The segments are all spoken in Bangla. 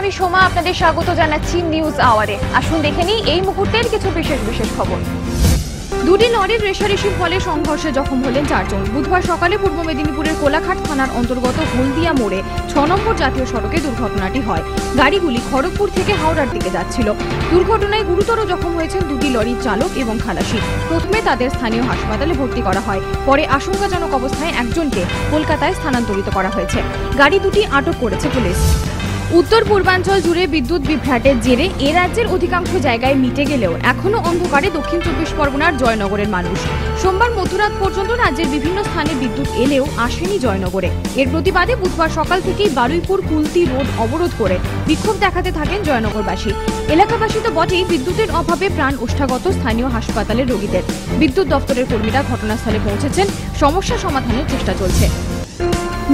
আমি সোমা, আপনাদের স্বাগত জানাচ্ছি নিউজ আওয়ারে। আসুন দেখে নিই এই মুহূর্তের কিছু বিশেষ খবর। দুটি লরির রেষারেষির ফলে সংঘর্ষে জখম হলেন 4 জন। বুধবার সকালে পূর্ব মেদিনীপুরের কোলাঘাট থানার অন্তর্গত হলদিয়া মোড়ে 6 নম্বর জাতীয় সড়কে দুর্ঘটনাটি হয়। গাড়িগুলি খড়গপুর থেকে হাওড়ার দিকে যাচ্ছিল। দুর্ঘটনায় গুরুতর জখম হয়েছেন দুটি লরির চালক এবং খালাসি। প্রথমে তাদের স্থানীয় হাসপাতালে ভর্তি করা হয়, পরে আশঙ্কাজনক অবস্থায় একজনকে কলকাতায় স্থানান্তরিত করা হয়েছে। গাড়ি দুটি আটক করেছে পুলিশ। উত্তর পূর্বাঞ্চল জুড়ে বিদ্যুৎ বিভ্রাটের জেরে এ রাজ্যের অধিকাংশ জায়গায় মিটে গেলেও এখনও অন্ধকারে দক্ষিণ 24 পরগনার জয়নগরের মানুষ। সোমবার মধ্যরাত পর্যন্ত রাজ্যের বিভিন্ন স্থানে বিদ্যুৎ এলেও আসেনি জয়নগরে। এর প্রতিবাদে বুধবার সকাল থেকেই বারুইপুর কুলতি রোড অবরোধ করে বিক্ষোভ দেখাতে থাকেন জয়নগরবাসী। এলাকাবাসী তো বটেই, বিদ্যুতের অভাবে প্রাণ ওষ্ঠাগত স্থানীয় হাসপাতালের রোগীদের। বিদ্যুৎ দপ্তরের কর্মীরা ঘটনাস্থলে পৌঁছেছেন, সমস্যা সমাধানের চেষ্টা চলছে।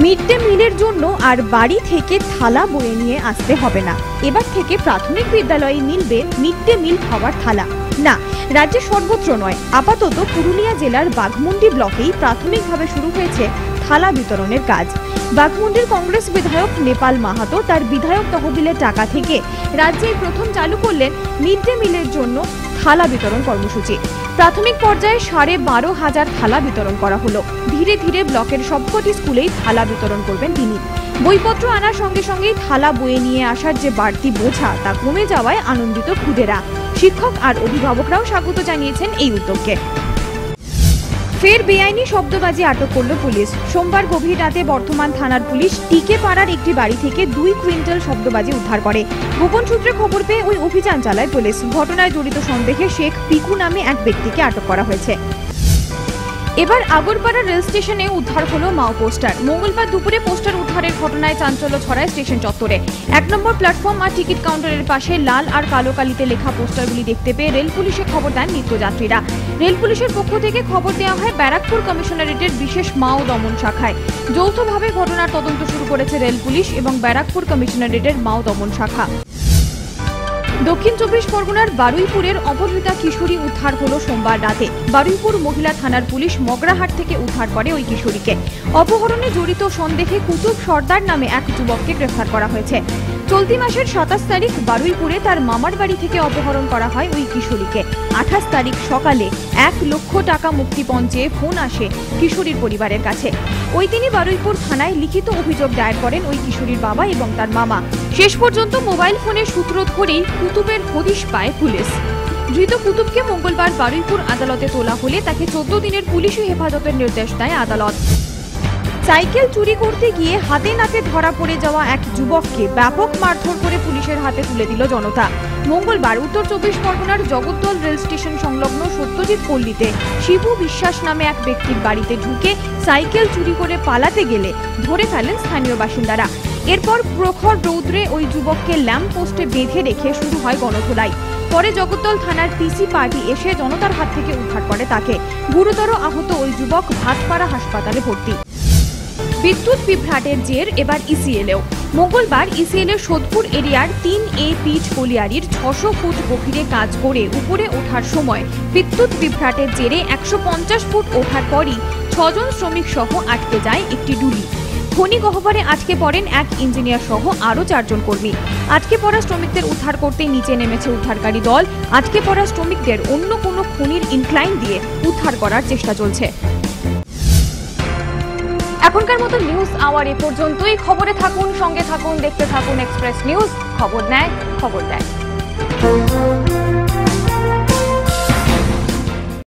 মিড ডে মিলের জন্য আর বাড়ি থেকে থালা বয়ে নিয়ে আসতে হবে না। এবার থেকে প্রাথমিক বিদ্যালয়ে মিলবে মিড ডে মিল খাওয়ার থালা। না, রাজ্যে সর্বত্র নয়, আপাতত পুরুলিয়া জেলার বাঘমুন্ডি ব্লকেই প্রাথমিকভাবে শুরু হয়েছে থালা বিতরণের কাজ। বাঘমুন্ডির কংগ্রেস বিধায়ক নেপাল মাহাতো তার বিধায়ক তহবিলের টাকা থেকে রাজ্যেই প্রথম চালু করলেন মিড ডে মিলের জন্য থালা বিতরণ কর্মসূচি। প্রাথমিক পর্যায়ে 12,500 থালা বিতরণ করা হলো। ধীরে ধীরে ব্লকের সবকটি স্কুলেই থালা বিতরণ করবেন তিনি। বইপত্র আনার সঙ্গে সঙ্গেই থালা বয়ে নিয়ে আসার যে বাড়তি বোঝা তা কমে যাওয়ায় আনন্দিত খুদেরা। শিক্ষক আর অভিভাবকরাও স্বাগত জানিয়েছেন এই উদ্যোগকে। ফের বেআইনি শব্দবাজি আটক করল পুলিশ। সোমবার গভীর রাতে বর্ধমান থানার পুলিশ টিকে পাড়ার একটি বাড়ি থেকে 2 কুইন্টাল শব্দবাজি উদ্ধার করে। গোপন সূত্রে খবর পেয়ে ওই অভিযান চালায় পুলিশ। ঘটনায় জড়িত সন্দেহে শেখ পিকু নামে এক ব্যক্তিকে আটক করা হয়েছে। এবার আগরপাড়া রেল স্টেশনে উদ্ধার হলো মাও পোস্টার। মঙ্গলবার দুপুরে পোস্টার উদ্ধারের ঘটনায় চাঞ্চল্য ছড়ায় স্টেশন চত্বরে। 1 নম্বর প্ল্যাটফর্ম আর টিকিট কাউন্টারের পাশে লাল আর কালো কালিতে লেখা পোস্টারগুলি দেখতে পেয়ে রেল পুলিশে খবর দেন নিত্যযাত্রীরা। রেল পুলিশের পক্ষ থেকে খবর দেওয়া হয় ব্যারাকপুর কমিশনারেটের বিশেষ মাও দমন শাখায়। যৌথভাবে ঘটনার তদন্ত শুরু করেছে রেল পুলিশ এবং ব্যারাকপুর কমিশনারেটের মাও দমন শাখা। দক্ষিণ 24 পরগনার বারুইপুরের অপহৃতা কিশোরী উদ্ধার হলো সোমবার রাতে। বারুইপুর মহিলা থানার পুলিশ মগরাহাট থেকে উদ্ধার করে ওই কিশোরীকে। অপহরণে জড়িত সন্দেহে কুতুব সর্দার নামে এক যুবককে গ্রেফতার করা হয়েছে। চলতি মাসের 27 তারিখ বারুইপুরে তার মামার বাড়ি থেকে অপহরণ করা হয় ওই কিশোরীকে। 28 তারিখ সকালে 1 লক্ষ টাকা মুক্তিপণ চেয়ে ফোন আসে কিশোরীর পরিবারের কাছে। ওই দিনই বারুইপুর থানায় লিখিত অভিযোগ দায়ের করেন ওই কিশোরীর বাবা এবং তার মামা। শেষ পর্যন্ত মোবাইল ফোনের সূত্র ধরেই কুতুবের হদিশ পায় পুলিশ। ধৃত কুতুবকে মঙ্গলবার বারুইপুর আদালতে তোলা হলে তাকে 14 দিনের পুলিশি হেফাজতের নির্দেশ দেয় আদালত। সাইকেল চুরি করতে গিয়ে হাতে নাতে ধরা পড়ে যাওয়া এক যুবককে ব্যাপক মারধর করে পুলিশের হাতে তুলে দিল জনতা। মঙ্গলবার উত্তর 24 পরগনার জগদ্দল রেল স্টেশন সংলগ্ন সত্যজিৎ পল্লীতে শিবু বিশ্বাস নামে এক ব্যক্তির বাড়িতে ঢুকে সাইকেল চুরি করে পালাতে গেলে ধরে ফেলেন স্থানীয় বাসিন্দারা। এরপর প্রখর রৌদ্রে ওই যুবককে ল্যাম্প পোস্টে বেঁধে রেখে শুরু হয় গণধোলাই। পরে জগদ্দল থানার পিসি পার্টি এসে জনতার হাত থেকে উদ্ধার করে তাকে। গুরুতর আহত ওই যুবক ভাটপাড়া হাসপাতালে ভর্তি। বিদ্যুৎ বিভ্রাটের জের এবার ইসিএলেও। মঙ্গলবার ইসিএলের সোদপুর এরিয়ার 3A পিচ কলিয়ারির 600 ফুট গভীরে কাজ করে উপরে ওঠার সময় বিদ্যুৎ বিভ্রাটের জেরে 150 ফুট ওঠার পরই 6 জন শ্রমিক সহ আটকে যায় একটি ডুলি। খনি গহ্বরে আটকে পড়েন এক ইঞ্জিনিয়ার সহ আরও 4 জন কর্মী। আটকে পড়া শ্রমিকদের উদ্ধার করতে নিচে নেমেছে উদ্ধারকারী দল। আটকে পড়া শ্রমিকদের অন্য কোনো খনির ইনক্লাইন দিয়ে উদ্ধার করার চেষ্টা চলছে। এখনকার মতো নিউজ আওয়ার এ পর্যন্তই। খবরে থাকুন, সঙ্গে থাকুন, দেখতে থাকুন এক্সপ্রেস নিউজ। খবর নেয়, খবর দেয়।